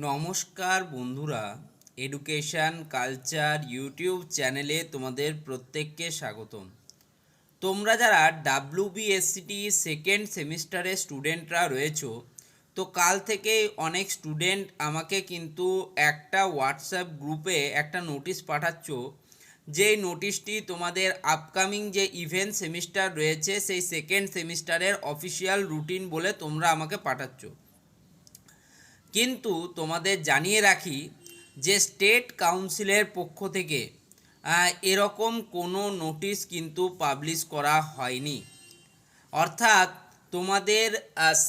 নমস্কার বন্ধুরা, education culture YouTube চ্যানেলে তোমাদের প্রত্যেককে স্বাগতম। তোমরা যারা ডাব্লিউবিএসসিটি সেকেন্ড সেমিস্টারের স্টুডেন্টরা রয়েছো, তো কাল থেকে অনেক স্টুডেন্ট আমাকে কিন্তু একটা হোয়াটসঅ্যাপ গ্রুপে একটা নোটিশ পাঠাচ্ছ, যেই নোটিশটি তোমাদের আপকামিং যে ইভেন্ট সেমিস্টার রয়েছে সেই সেকেন্ড সেমিস্টারের অফিসিয়াল রুটিন বলে তোমরা আমাকে পাঠাচ্ছ। কিন্তু তোমাদের জানিয়ে রাখি যে স্টেট কাউন্সিলের পক্ষ থেকে এরকম কোনো নোটিশ কিন্তু পাবলিশ করা হয়নি। অর্থাৎ তোমাদের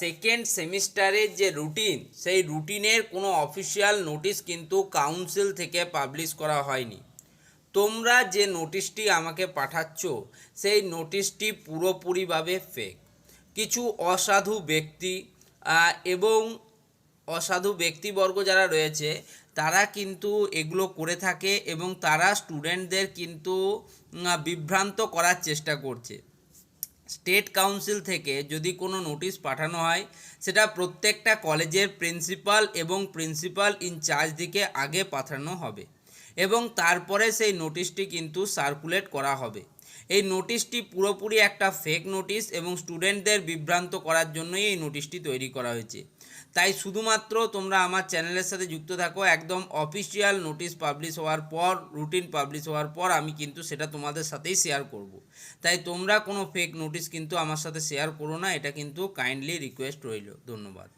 সেকেন্ড সেমিস্টারের যে রুটিন, সেই রুটিনের কোনো অফিসিয়াল নোটিশ কিন্তু কাউন্সিল থেকে পাবলিশ করা হয়নি। তোমরা যে নোটিশটি আমাকে পাঠাচ্ছ সেই নোটিশটি পুরোপুরিভাবে ফেক। কিছু অসাধু ব্যক্তি এবং অসাধু ব্যক্তিবর্গ যারা রয়েছে তারা কিন্তু এগুলো করে থাকে এবং তারা স্টুডেন্টদের কিন্তু বিভ্রান্ত করার চেষ্টা করছে। স্টেট কাউন্সিল থেকে যদি কোনো নোটিশ পাঠানো হয়, সেটা প্রত্যেকটা কলেজের প্রিন্সিপাল এবং প্রিন্সিপাল ইনচার্জদিকে আগে পাঠানো হবে এবং তারপরে সেই নোটিশটি কিন্তু সার্কুলেট করা হবে। এই নোটিশটি পুরোপুরি একটা ফেক নোটিশ এবং স্টুডেন্টদের বিভ্রান্ত করার জন্যই এই নোটিশটি তৈরি করা হয়েছে। তাই শুধুমাত্র তোমরা আমার চ্যানেলের সাথে যুক্ত থাকো। একদম অফিসিয়াল নোটিশ পাবলিশ হওয়ার পর, রুটিন পাবলিশ হওয়ার পর আমি কিন্তু সেটা তোমাদের সাথেই শেয়ার করব। তাই তোমরা কোনো ফেক নোটিশ কিন্তু আমার সাথে শেয়ার করো না, এটা কিন্তু কাইন্ডলি রিকোয়েস্ট রইল। ধন্যবাদ।